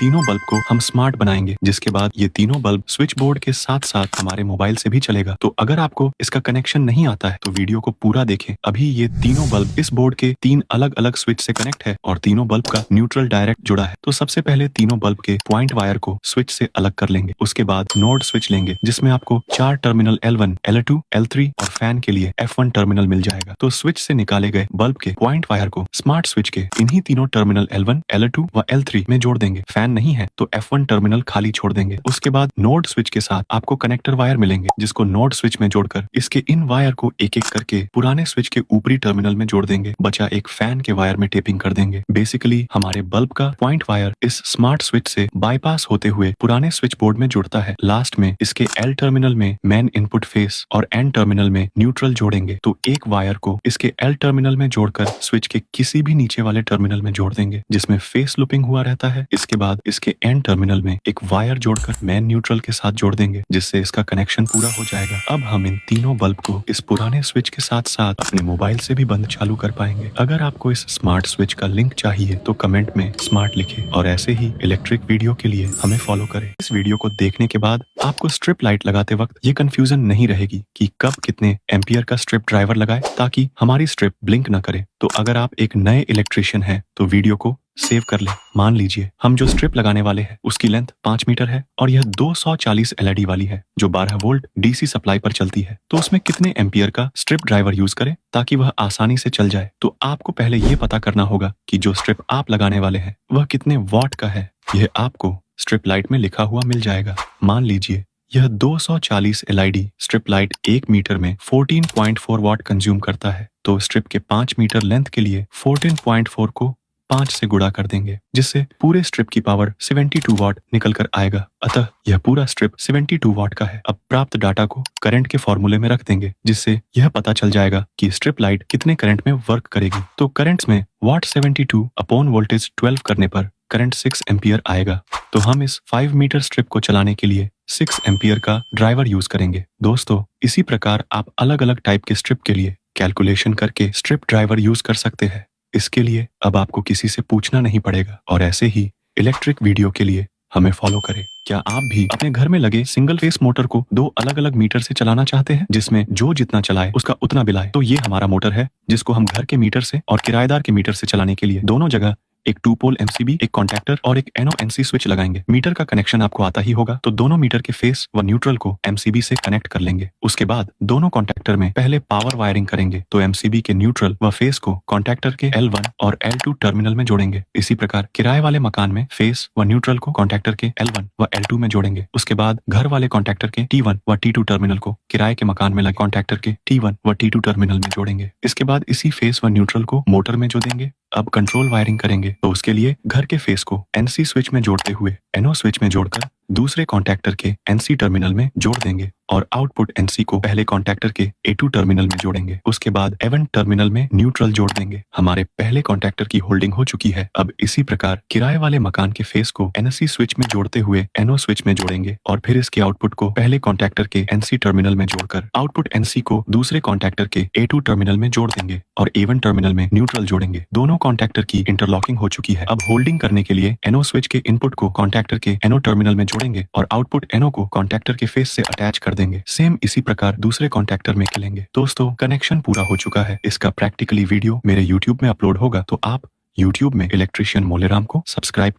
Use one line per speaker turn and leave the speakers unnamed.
तीनों बल्ब को हम स्मार्ट बनाएंगे, जिसके बाद ये तीनों बल्ब स्विच बोर्ड के साथ साथ हमारे मोबाइल से भी चलेगा। तो अगर आपको इसका कनेक्शन नहीं आता है तो वीडियो को पूरा देखें। अभी ये तीनों बल्ब इस बोर्ड के 3 अलग अलग स्विच से कनेक्ट है और तीनों बल्ब का न्यूट्रल डायरेक्ट जुड़ा है। तो सबसे पहले तीनों बल्ब के पॉइंट वायर को स्विच से अलग कर लेंगे। उसके बाद नोड स्विच लेंगे, जिसमें आपको 4 टर्मिनल L1, L2, L3 और फैन के लिए F1 टर्मिनल मिल जाएगा। तो स्विच से निकाले गए बल्ब के पॉइंट वायर को स्मार्ट स्विच के इन्हीं तीनों टर्मिनल L1, L2 व L3 में जोड़ देंगे। फैन नहीं है तो F1 टर्मिनल खाली छोड़ देंगे। उसके बाद नोड स्विच के साथ आपको कनेक्टर वायर मिलेंगे, जिसको नोड स्विच में जोड़कर इसके इन वायर को एक एक करके पुराने स्विच के ऊपरी टर्मिनल में जोड़ देंगे। बचा एक फैन के वायर में टेपिंग कर देंगे। बेसिकली हमारे बल्ब का पॉइंट वायर इस स्मार्ट स्विच से बाईपास होते हुए पुराने स्विच बोर्ड में जुड़ता है। लास्ट में इसके L टर्मिनल में मेन इनपुट फेस और N टर्मिनल में न्यूट्रल जोड़ेंगे। तो एक वायर को इसके L टर्मिनल में जोड़कर स्विच के किसी भी नीचे वाले टर्मिनल में जोड़ देंगे, जिसमें फेस लूपिंग हुआ रहता है। इसके बाद इसके N टर्मिनल में एक वायर जोड़कर मेन न्यूट्रल के साथ जोड़ देंगे, जिससे इसका कनेक्शन पूरा हो जाएगा। अब हम इन तीनों बल्ब को इस पुराने स्विच के साथ साथ अपने मोबाइल से भी बंद चालू कर पाएंगे। अगर आपको इस स्मार्ट स्विच का लिंक चाहिए तो कमेंट में स्मार्ट लिखें और ऐसे ही इलेक्ट्रिक वीडियो के लिए हमें फॉलो करें। इस वीडियो को देखने के बाद आपको स्ट्रिप लाइट लगाते वक्त ये कंफ्यूजन नहीं रहेगी कि कब कितने एम्पियर का स्ट्रिप ड्राइवर लगाए ताकि हमारी स्ट्रिप ब्लिंक न करे। तो अगर आप एक नए इलेक्ट्रिशियन हैं तो वीडियो को सेव कर लें। मान लीजिए हम जो स्ट्रिप लगाने वाले हैं उसकी लेंथ 5 मीटर है और यह 240 LED वाली है जो 12 वोल्ट DC सप्लाई पर चलती है। तो उसमें कितने एम्पियर का स्ट्रिप ड्राइवर यूज करें ताकि वह आसानी से चल जाए। तो आपको पहले ये पता करना होगा कि जो स्ट्रिप आप लगाने वाले हैं वह कितने वॉट का है। यह आपको स्ट्रिप लाइट में लिखा हुआ मिल जाएगा। मान लीजिए यह 240 LED स्ट्रिप लाइट 1 मीटर में 14.4 वॉट कंज्यूम करता है। तो स्ट्रिप के 5 मीटर लेंथ के लिए 14.4 को 5 से गुणा कर देंगे, जिससे पूरे स्ट्रिप की पावर 72 वॉट निकल कर आएगा। अतः यह पूरा स्ट्रिप 72 वॉट का है। अब प्राप्त डाटा को करंट के फॉर्मूले में रख देंगे, जिससे यह पता चल जाएगा कि स्ट्रिप लाइट कितने करंट में वर्क करेगी। तो करंट्स में वॉट 72 अपॉन वोल्टेज 12 करने पर करंट 6 एम्पियर आएगा। तो हम इस 5 मीटर स्ट्रिप को चलाने के लिए 6 एम्पियर का ड्राइवर यूज करेंगे। दोस्तों, इसी प्रकार आप अलग अलग टाइप के स्ट्रिप के लिए कैलकुलेशन करके स्ट्रिप ड्राइवर यूज कर सकते हैं। इसके लिए अब आपको किसी से पूछना नहीं पड़ेगा। और ऐसे ही इलेक्ट्रिक वीडियो के लिए हमें फॉलो करें। क्या आप भी अपने घर में लगे सिंगल फेस मोटर को 2 अलग अलग मीटर से चलाना चाहते हैं, जिसमें जो जितना चलाए उसका उतना बिल आए? तो ये हमारा मोटर है, जिसको हम घर के मीटर से और किराएदार के मीटर से चलाने के लिए दोनों जगह एक 2 पोल MCB, एक कॉन्टैक्टर और एक NO-NC स्विच लगाएंगे। मीटर का कनेक्शन आपको आता ही होगा, तो दोनों मीटर के फेस व न्यूट्रल को MCB से कनेक्ट कर लेंगे। उसके बाद दोनों कॉन्टैक्टर में पहले पावर वायरिंग करेंगे, तो MCB के न्यूट्रल व फेस को कॉन्टैक्टर के L1 और L2 टर्मिनल में जोड़ेंगे। इसी प्रकार किराए वाले मकान में फेस व न्यूट्रल को कॉन्टैक्टर के L1 व L2 में जोड़ेंगे। उसके बाद घर वाले कॉन्टैक्टर के T1 व T2 टर्मिनल को किराए के मकान में लगे कॉन्टैक्टर के T1 व T2 टर्मिनल में जोड़ेंगे। इसके बाद इसी फेस व न्यूट्रल को मोटर में जोड़ेंगे। अब कंट्रोल वायरिंग करेंगे, तो उसके लिए घर के फेस को NC स्विच में जोड़ते हुए NO स्विच में जोड़कर दूसरे कॉन्टैक्टर के NC टर्मिनल में जोड़ देंगे और आउटपुट NC को पहले कॉन्टैक्टर के A2 टर्मिनल में जोड़ेंगे। उसके बाद A1 टर्मिनल में न्यूट्रल जोड़ देंगे। हमारे पहले कॉन्टैक्टर की होल्डिंग हो चुकी है। अब इसी प्रकार किराए वाले मकान के फेस को NC स्विच में जोड़ते हुए NO स्विच में जोड़ेंगे और फिर इसके आउटपुट को पहले कॉन्टैक्टर के NC टर्मिनल में जोड़कर आउटपुट NC को दूसरे कॉन्टैक्टर के A2 टर्मिनल में जोड़ देंगे और A1 टर्मिनल में न्यूट्रल जोड़ेंगे। दोनों कॉन्टैक्टर की इंटरलॉकिंग हो चुकी है। अब होल्डिंग करने के लिए NO स्विच के इनपुट को कॉन्टैक्टर के NO टर्मिनल में जोड़ेंगे और आउटपुट NO को कॉन्टैक्टर के फेस से अटैच कर देंगे। सेम इसी प्रकार दूसरे कॉन्टैक्टर में खेलेंगे। दोस्तों, कनेक्शन पूरा हो चुका है। इसका प्रैक्टिकली वीडियो मेरे YouTube में अपलोड होगा, तो आप YouTube में इलेक्ट्रिशियन मोलेराम को सब्सक्राइब